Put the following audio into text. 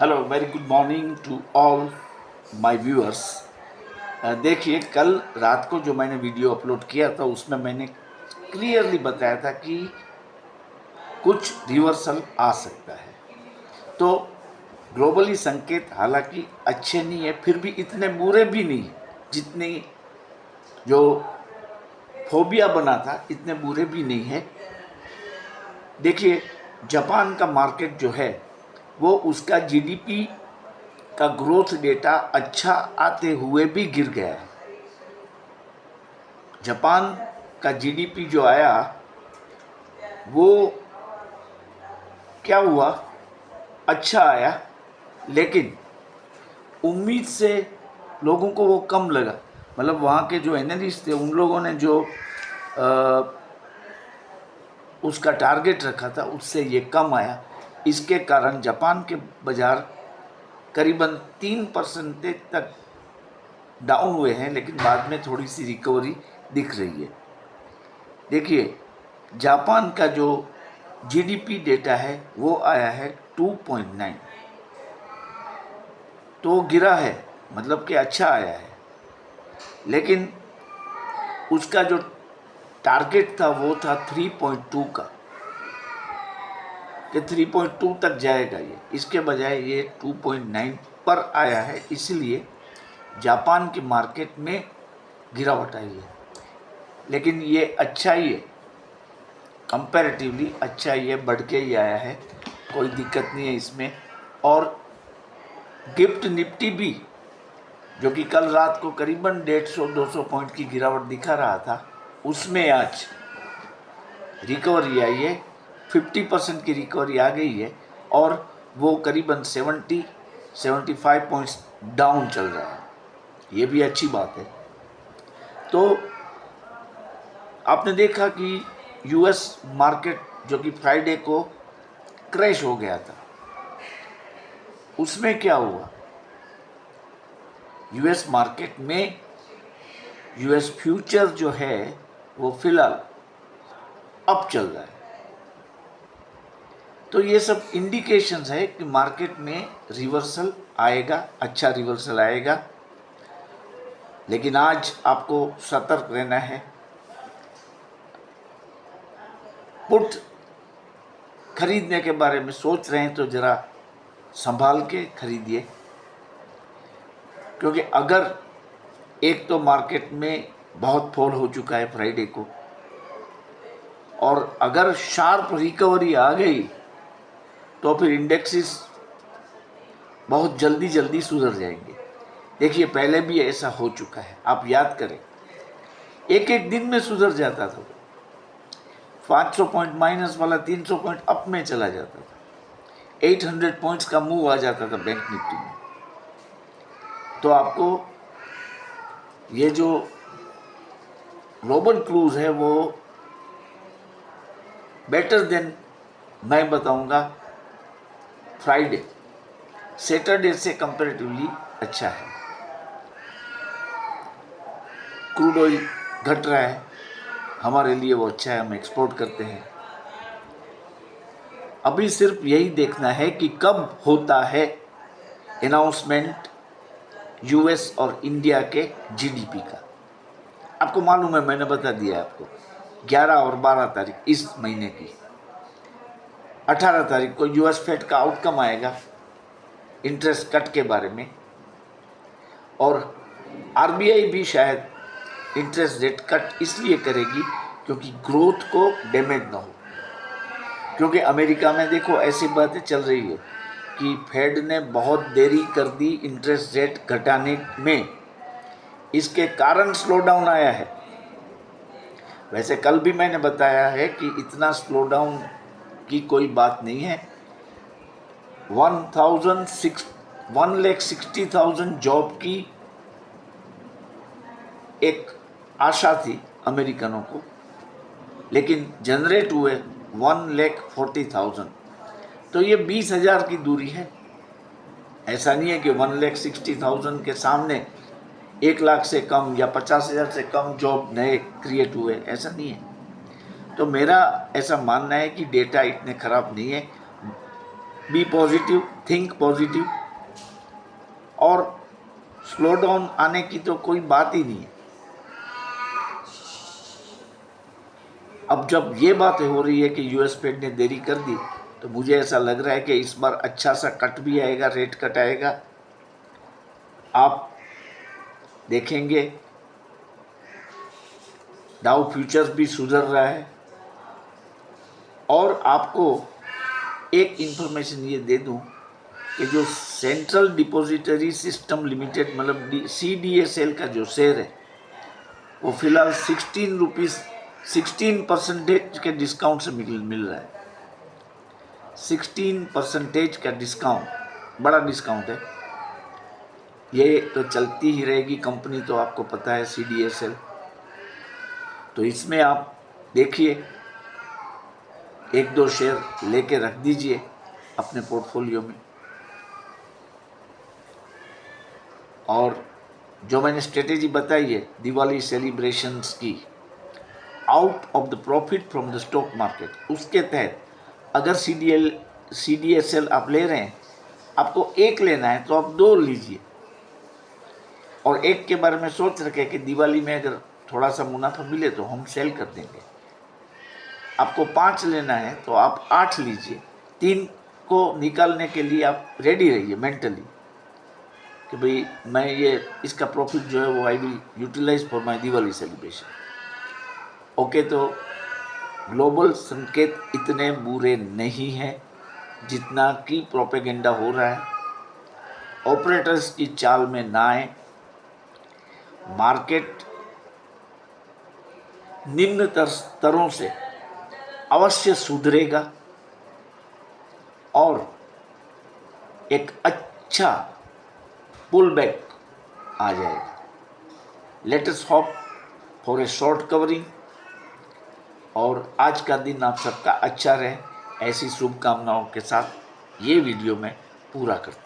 Hello, very good morning to all my viewers. देखिए, कल रात को जो मैंने वीडियो अपलोड किया था उसमें मैंने क्लियरली बताया था कि कुछ रिवर्सल आ सकता है। तो ग्लोबली संकेत हालांकि अच्छे नहीं है, फिर भी इतने बुरे भी नहीं जितनी जो फोबिया बना था, इतने बुरे भी नहीं है। देखिए, जापान का मार्केट जो है वो उसका जीडीपी का ग्रोथ डेटा अच्छा आते हुए भी गिर गया है। जापान का जीडीपी जो आया वो क्या हुआ, अच्छा आया, लेकिन उम्मीद से लोगों को वो कम लगा। मतलब वहाँ के जो एनालिस्ट थे उन लोगों ने जो उसका टारगेट रखा था उससे ये कम आया। इसके कारण जापान के बाजार करीबन 3% तक डाउन हुए हैं, लेकिन बाद में थोड़ी सी रिकवरी दिख रही है। देखिए, जापान का जो जीडीपी डेटा है वो आया है 2.9, तो गिरा है, मतलब कि अच्छा आया है, लेकिन उसका जो टारगेट था वो था 3.2 का, कि 3.2 तक जाएगा ये, इसके बजाय ये 2.9 पर आया है। इसलिए जापान की मार्केट में गिरावट आई है, लेकिन ये अच्छा ही है, कंपैरेटिवली अच्छा ही है, बढ़ के ही आया है, कोई दिक्कत नहीं है इसमें। और गिफ्ट निफ्टी भी, जो कि कल रात को करीबन 150-200 पॉइंट की गिरावट दिखा रहा था, उसमें आज रिकवरी आई है, 50% की रिकवरी आ गई है, और वो करीबन 70-75 पॉइंट्स डाउन चल रहा है। ये भी अच्छी बात है। तो आपने देखा कि यूएस मार्केट जो कि फ्राइडे को क्रैश हो गया था, उसमें क्या हुआ, यूएस मार्केट में यूएस फ्यूचर जो है वो फिलहाल अप चल रहा है। तो ये सब इंडिकेशंस है कि मार्केट में रिवर्सल आएगा, अच्छा रिवर्सल आएगा, लेकिन आज आपको सतर्क रहना है। पुट खरीदने के बारे में सोच रहे हैं तो ज़रा संभाल के खरीदिए, क्योंकि अगर एक तो मार्केट में बहुत फॉल हो चुका है फ्राइडे को, और अगर शार्प रिकवरी आ गई तो फिर इंडेक्सेस बहुत जल्दी सुधर जाएंगे। देखिए, पहले भी ऐसा हो चुका है, आप याद करें, एक एक दिन में सुधर जाता था। 500 पॉइंट माइनस वाला 300 पॉइंट अप में चला जाता था, 800 पॉइंट्स का मूव आ जाता था बैंक निफ्टी में। तो आपको ये जो ग्लोबल क्रूज है वो बेटर देन, मैं बताऊंगा, फ्राइडे, सैटरडे से कंपैरेटिवली अच्छा है। क्रूड ऑयल घट रहा है, हमारे लिए वो अच्छा है, हम एक्सपोर्ट करते हैं। अभी सिर्फ यही देखना है कि कब होता है अनाउंसमेंट यूएस और इंडिया के जीडीपी का। आपको मालूम है, मैंने बता दिया आपको, 11 और 12 तारीख इस महीने की, 18 तारीख को यूएस फेड का आउटकम आएगा इंटरेस्ट कट के बारे में, और आरबीआई भी शायद इंटरेस्ट रेट कट इसलिए करेगी क्योंकि ग्रोथ को डैमेज ना हो। क्योंकि अमेरिका में देखो ऐसी बातें चल रही है कि फेड ने बहुत देरी कर दी इंटरेस्ट रेट घटाने में, इसके कारण स्लो डाउन आया है। वैसे कल भी मैंने बताया है कि इतना स्लो डाउन की कोई बात नहीं है। 1,60,000 जॉब की एक आशा थी अमेरिकनों को, लेकिन जनरेट हुए 1,40,000। तो ये 20,000 की दूरी है। ऐसा नहीं है कि 1,60,000 के सामने 1,00,000 से कम या 50,000 से कम जॉब नए क्रिएट हुए, ऐसा नहीं है। तो मेरा ऐसा मानना है कि डेटा इतने खराब नहीं है। बी पॉजिटिव, थिंक पॉजिटिव, और स्लो डाउन आने की तो कोई बात ही नहीं है। अब जब ये बातें हो रही है कि यूएस फेड ने देरी कर दी, तो मुझे ऐसा लग रहा है कि इस बार अच्छा सा कट भी आएगा, रेट कट आएगा। आप देखेंगे डाउ फ्यूचर्स भी सुधर रहा है। और आपको एक इंफॉर्मेशन ये दे दूं कि जो सेंट्रल डिपॉजिटरी सिस्टम लिमिटेड मतलब CDSL का जो शेयर है, वो फिलहाल 16% के डिस्काउंट से मिल रहा है। 16% का डिस्काउंट, बड़ा डिस्काउंट है। ये तो चलती ही रहेगी कंपनी, तो आपको पता है CDSL। तो इसमें आप देखिए, 1-2 शेयर लेके रख दीजिए अपने पोर्टफोलियो में। और जो मैंने स्ट्रेटेजी बताई है दिवाली सेलिब्रेशंस की, out of the profit from the stock market, उसके तहत अगर CDSL आप ले रहे हैं, आपको एक लेना है तो आप 2 लीजिए, और एक के बारे में सोच रखें कि दिवाली में अगर थोड़ा सा मुनाफा मिले तो हम सेल कर देंगे। आपको 5 लेना है तो आप 8 लीजिए। 3 को निकालने के लिए आप रेडी रहिए मेंटली कि भाई मैं ये इसका प्रॉफिट जो है वो I will utilize for my Diwali celebration. Okay, तो ग्लोबल संकेत इतने बुरे नहीं हैं जितना कि प्रोपेगेंडा हो रहा है। ऑपरेटर्स की चाल में ना आए। मार्केट निम्न स्तरों से अवश्य सुधरेगा और एक अच्छा पुल बैक आ जाएगा। Let us hope for a short covering. और आज का दिन आप सबका अच्छा रहे, ऐसी शुभकामनाओं के साथ ये वीडियो मैं पूरा करता हूँ।